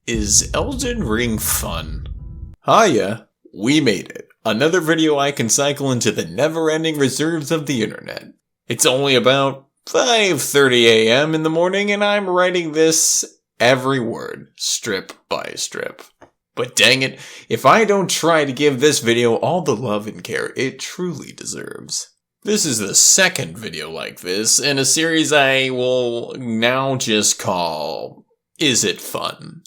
Is Elden Ring fun? Hiya, we made it. Another video I can cycle into the never-ending reserves of the internet. It's only about 5:30 a.m. in the morning and I'm writing this every word, strip by strip. But dang it, if I don't try to give this video all the love and care it truly deserves. This is the second video like this in a series I will now just call, Is It Fun?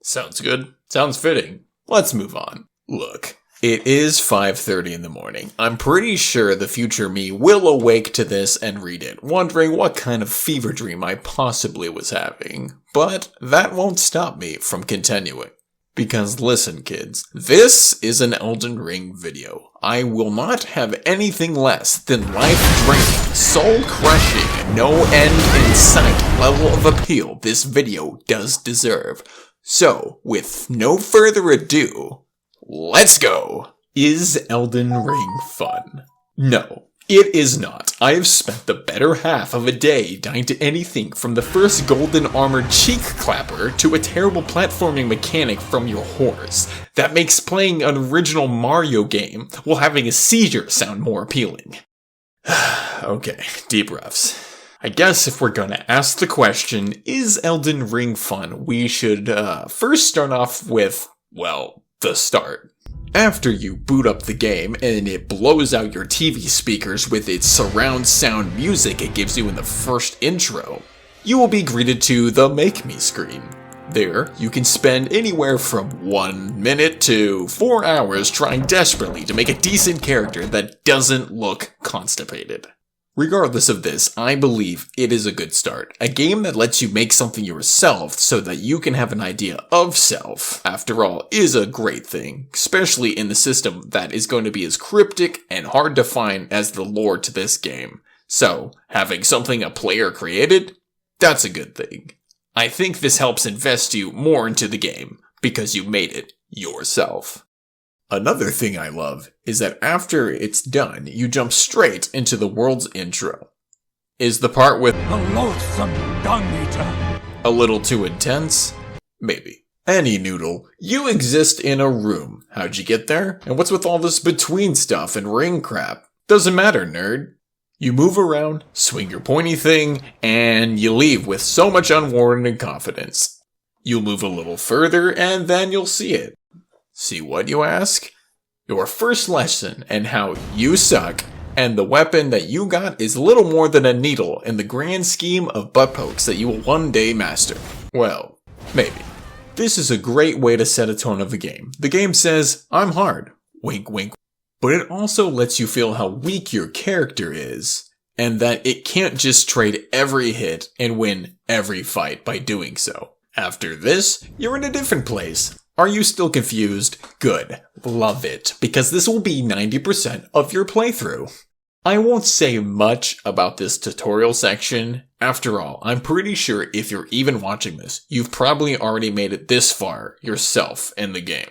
Sounds good. Sounds fitting. Let's move on. Look, it is 5:30 in the morning. I'm pretty sure the future me will awake to this and read it, wondering what kind of fever dream I possibly was having. But that won't stop me from continuing. Because listen kids, this is an Elden Ring video. I will not have anything less than life-draining, soul-crushing, no end in sight level of appeal this video does deserve. So, with no further ado, let's go! Is Elden Ring fun? No, it is not. I have spent the better half of a day dying to anything from the first golden armored cheek clapper to a terrible platforming mechanic from your horse that makes playing an original Mario game while having a seizure sound more appealing. Okay, deep breaths. I guess if we're gonna ask the question, is Elden Ring fun, we should first start off with, well, the start. After you boot up the game and it blows out your TV speakers with its surround sound music it gives you in the first intro, you will be greeted to the Make Me screen. There, you can spend anywhere from 1 minute to 4 hours trying desperately to make a decent character that doesn't look constipated. Regardless of this, I believe it is a good start. A game that lets you make something yourself so that you can have an idea of self, after all, is a great thing, especially in the system that is going to be as cryptic and hard to find as the lore to this game. So, having something a player created, that's a good thing. I think this helps invest you more into the game, because you made it yourself. Another thing I love is that after it's done, you jump straight into the world's intro. Is the part with the loathsome dung eater a little too intense? Maybe. Any noodle, you exist in a room. How'd you get there? And what's with all this between stuff and ring crap? Doesn't matter, nerd. You move around, swing your pointy thing, and you leave with so much unwarranted confidence. You'll move a little further, and then you'll see it. See what, you ask? Your first lesson and how you suck, and the weapon that you got is little more than a needle in the grand scheme of butt pokes that you will one day master. Well, maybe. This is a great way to set a tone of the game. The game says, I'm hard, wink wink, but it also lets you feel how weak your character is, and that it can't just trade every hit and win every fight by doing so. After this, you're in a different place. Are you still confused? Good. Love it, because this will be 90% of your playthrough. I won't say much about this tutorial section. After all, I'm pretty sure if you're even watching this, you've probably already made it this far yourself in the game.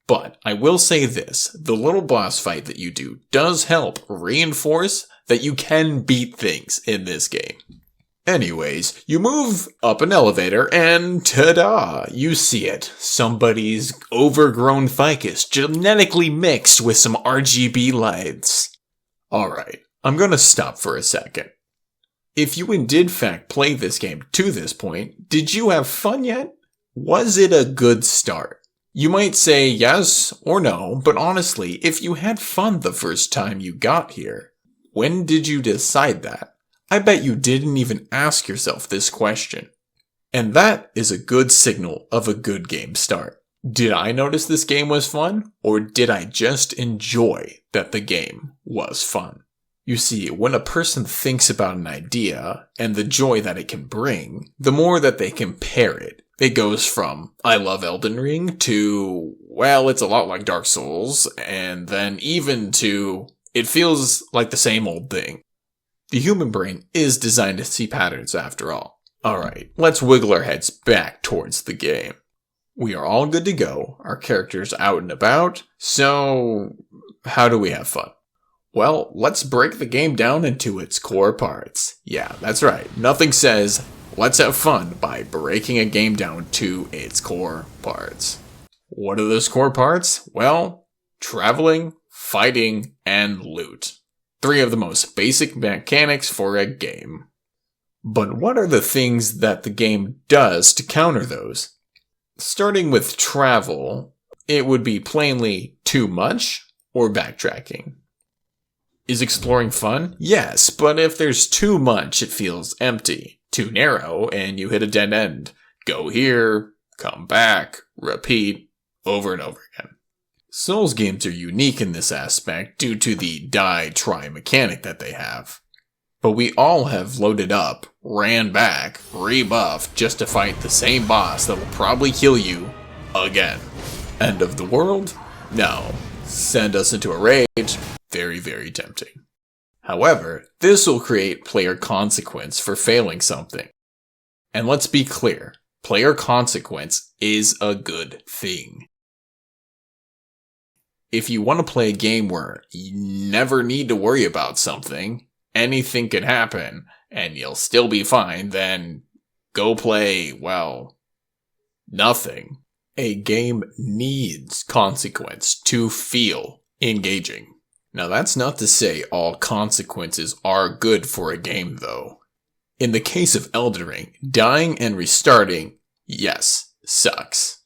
But I will say this, the little boss fight that you do does help reinforce that you can beat things in this game. Anyways, you move up an elevator and ta-da, you see it. Somebody's overgrown ficus genetically mixed with some RGB lights. Alright, I'm gonna stop for a second. If you did in fact play this game to this point, did you have fun yet? Was it a good start? You might say yes or no, but honestly, if you had fun the first time you got here, when did you decide that? I bet you didn't even ask yourself this question. And that is a good signal of a good game start. Did I notice this game was fun? Or did I just enjoy that the game was fun? You see, when a person thinks about an idea and the joy that it can bring, the more that they compare it, it goes from, I love Elden Ring, to, well, it's a lot like Dark Souls, and then even to, it feels like the same old thing. The human brain is designed to see patterns after all. Alright, let's wiggle our heads back towards the game. We are all good to go, our character's out and about, so how do we have fun? Well, let's break the game down into its core parts. Yeah, that's right, nothing says Let's have fun by breaking a game down to its core parts. What are those core parts? Well, traveling, fighting, and loot. 3 of the most basic mechanics for a game. But what are the things that the game does to counter those? Starting with travel, it would be plainly too much or backtracking. Is exploring fun? Yes, but if there's too much, it feels empty. Too narrow, and you hit a dead end. Go here, come back, repeat, over and over again. Souls games are unique in this aspect due to the die-try mechanic that they have. But we all have loaded up, ran back, rebuffed just to fight the same boss that will probably kill you again. End of the world? No. Send us into a rage? Very, very tempting. However, this will create player consequence for failing something. And let's be clear, player consequence is a good thing. If you want to play a game where you never need to worry about something, anything could happen, and you'll still be fine, then go play, well, nothing. A game needs consequence to feel engaging. Now that's not to say all consequences are good for a game though. In the case of Elden Ring, dying and restarting, yes, sucks.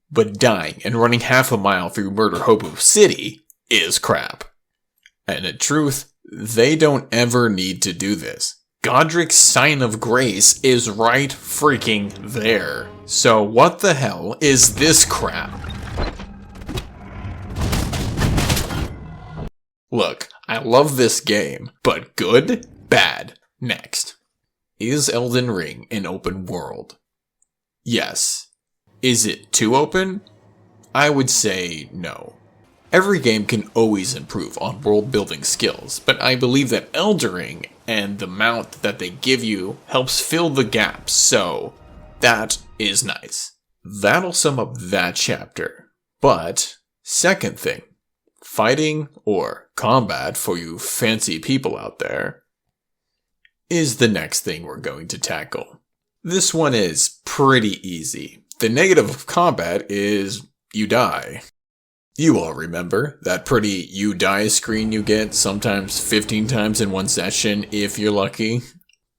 But dying and running half a mile through Murder Hobo City is crap. And in truth, they don't ever need to do this. Godric's Sign of Grace is right freaking there. So what the hell is this crap? Look, I love this game, but good? Bad. Next. Is Elden Ring an open world? Yes. Is it too open? I would say no. Every game can always improve on world building skills, but I believe that Elden Ring and the mount that they give you helps fill the gaps, so that is nice. That'll sum up that chapter. But, second thing, fighting or combat for you fancy people out there is the next thing we're going to tackle. This one is pretty easy. The negative of combat is you die. You all remember that pretty you die screen you get sometimes 15 times in one session if you're lucky?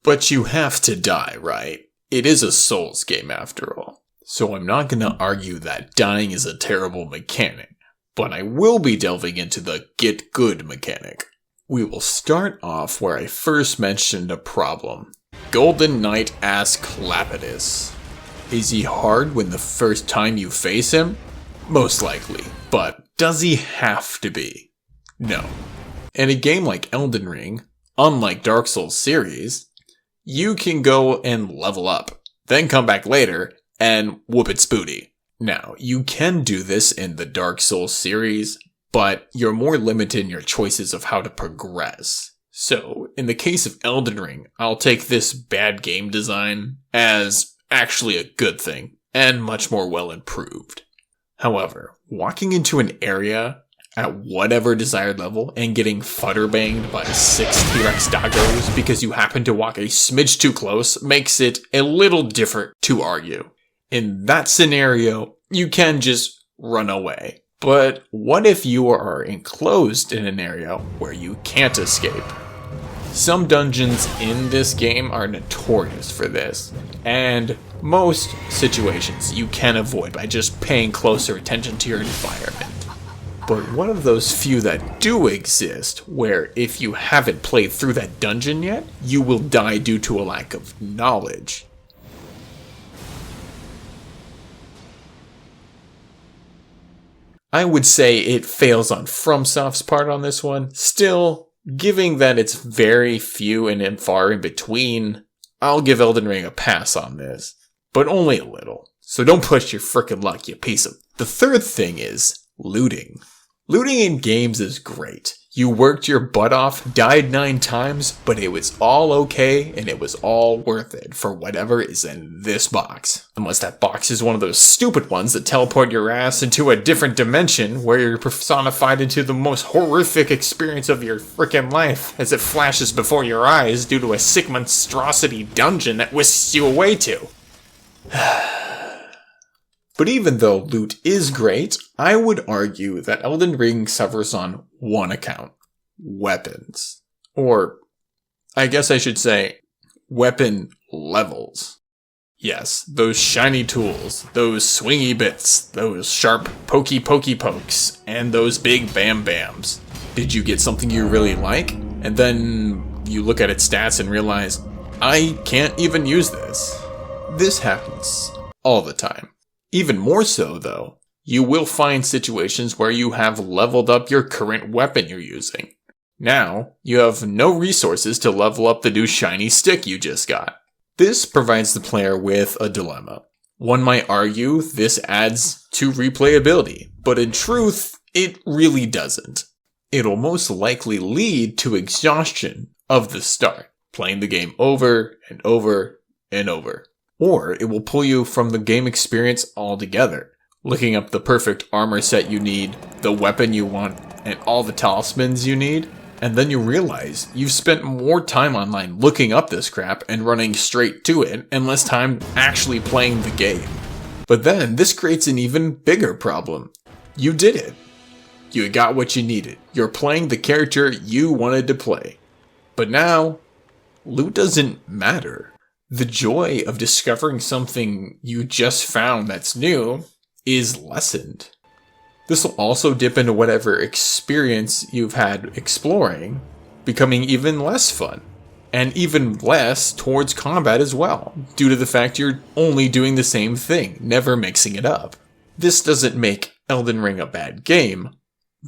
But you have to die, right? It is a Souls game after all. So I'm not going to argue that dying is a terrible mechanic, but I will be delving into the get good mechanic. We will start off where I first mentioned a problem. Golden Knight Asclepius. Is he hard when the first time you face him? Most likely, but does he have to be? No. In a game like Elden Ring, unlike Dark Souls series, you can go and level up, then come back later and whoop its booty. Now, you can do this in the Dark Souls series, but you're more limited in your choices of how to progress. So, in the case of Elden Ring, I'll take this bad game design as actually a good thing, and much more well improved. However, walking into an area at whatever desired level and getting futterbanged by 6 T-Rex doggos because you happen to walk a smidge too close makes it a little different to argue. In that scenario, you can just run away. But what if you are enclosed in an area where you can't escape? Some dungeons in this game are notorious for this, and most situations you can avoid by just paying closer attention to your environment. But what of those few that do exist, where if you haven't played through that dungeon yet, you will die due to a lack of knowledge? I would say it fails on FromSoft's part on this one. Still, given that it's very few and far in between, I'll give Elden Ring a pass on this. But only a little. So don't push your frickin' luck, you piece of... The third thing is looting. Looting in games is great. You worked your butt off, died 9 times, but it was all okay and it was all worth it for whatever is in this box. Unless that box is one of those stupid ones that teleport your ass into a different dimension where you're personified into the most horrific experience of your freaking life as it flashes before your eyes due to a sick monstrosity dungeon that whisks you away to. But even though loot is great, I would argue that Elden Ring suffers on one account. Weapons. Or, I guess I should say, weapon levels. Yes, those shiny tools, those swingy bits, those sharp pokey pokes, and those big bam bams. Did you get something you really like? And then you look at its stats and realize, I can't even use this. This happens all the time. Even more so, though, you will find situations where you have leveled up your current weapon you're using. Now, you have no resources to level up the new shiny stick you just got. This provides the player with a dilemma. One might argue this adds to replayability, but in truth, it really doesn't. It'll most likely lead to exhaustion of the start, playing the game over and over and over. Or it will pull you from the game experience altogether, looking up the perfect armor set you need, the weapon you want, and all the talismans you need, and then you realize you've spent more time online looking up this crap and running straight to it, and less time actually playing the game. But then this creates an even bigger problem. You did it. You got what you needed. You're playing the character you wanted to play. But now, loot doesn't matter. The joy of discovering something you just found that's new is lessened. This will also dip into whatever experience you've had exploring, becoming even less fun, and even less towards combat as well, due to the fact you're only doing the same thing, never mixing it up. This doesn't make Elden Ring a bad game,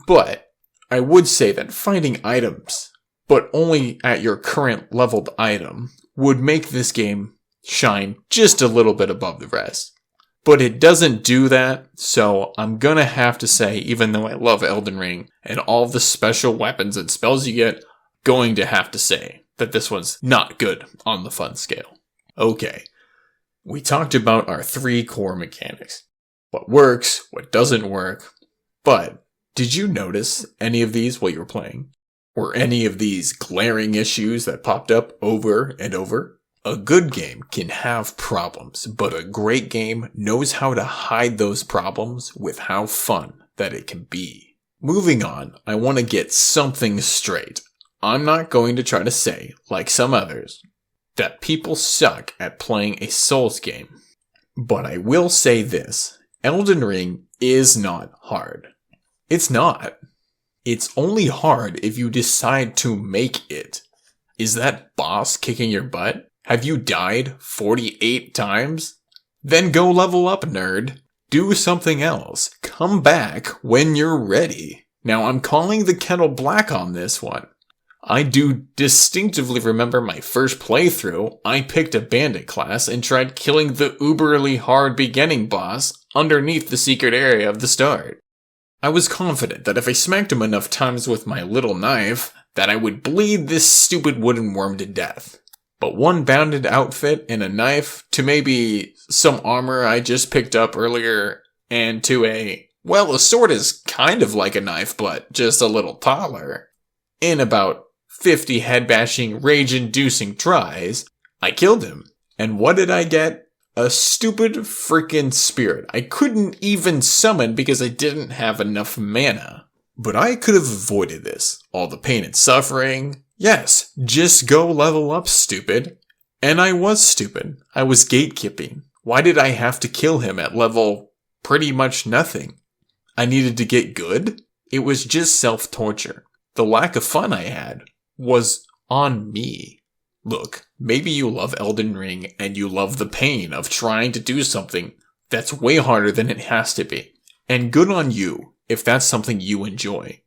but I would say that finding items, but only at your current leveled item, would make this game shine just a little bit above the rest. But it doesn't do that, so I'm gonna have to say, even though I love Elden Ring and all the special weapons and spells you get, going to have to say that this one's not good on the fun scale. Okay, we talked about our 3 core mechanics. What works, what doesn't work, but did you notice any of these while you were playing? Or any of these glaring issues that popped up over and over? A good game can have problems, but a great game knows how to hide those problems with how fun that it can be. Moving on, I want to get something straight. I'm not going to try to say, like some others, that people suck at playing a Souls game. But I will say this, Elden Ring is not hard. It's not. It's only hard if you decide to make it. Is that boss kicking your butt? Have you died 48 times? Then go level up, nerd. Do something else. Come back when you're ready. Now I'm calling the kettle black on this one. I do distinctively remember my first playthrough, I picked a bandit class and tried killing the uberly hard beginning boss underneath the secret area of the start. I was confident that if I smacked him enough times with my little knife, that I would bleed this stupid wooden worm to death. But one bounded outfit and a knife to maybe some armor I just picked up earlier and to a sword is kind of like a knife but just a little taller. In about 50 head-bashing, rage-inducing tries, I killed him. And what did I get? A stupid freaking spirit I couldn't even summon because I didn't have enough mana. But I could have avoided this. All the pain and suffering. Yes, just go level up, stupid. And I was stupid. I was gatekeeping. Why did I have to kill him at level pretty much nothing? I needed to get good? It was just self-torture. The lack of fun I had was on me. Look, maybe you love Elden Ring and you love the pain of trying to do something that's way harder than it has to be. And good on you if that's something you enjoy.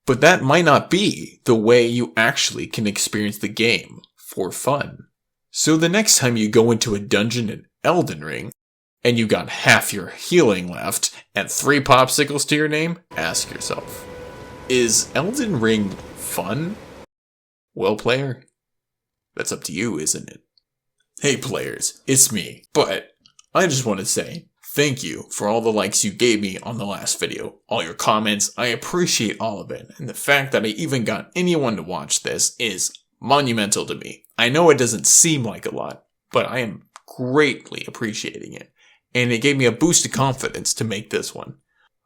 But that might not be the way you actually can experience the game for fun. So the next time you go into a dungeon in Elden Ring and you got half your healing left and 3 popsicles to your name, ask yourself, Is Elden Ring fun? Well, player, that's up to you, isn't it? Hey players, it's me, but I just want to say thank you for all the likes you gave me on the last video. All your comments, I appreciate all of it. And the fact that I even got anyone to watch this is monumental to me. I know it doesn't seem like a lot, but I am greatly appreciating it. And it gave me a boost of confidence to make this one.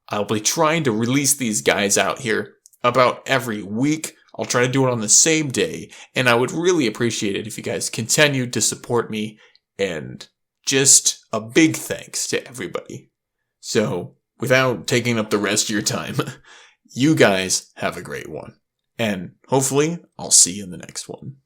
I'll be trying to release these guys out here about every week. I'll try to do it on the same day, and I would really appreciate it if you guys continued to support me, and just a big thanks to everybody. So, without taking up the rest of your time, you guys have a great one, and hopefully I'll see you in the next one.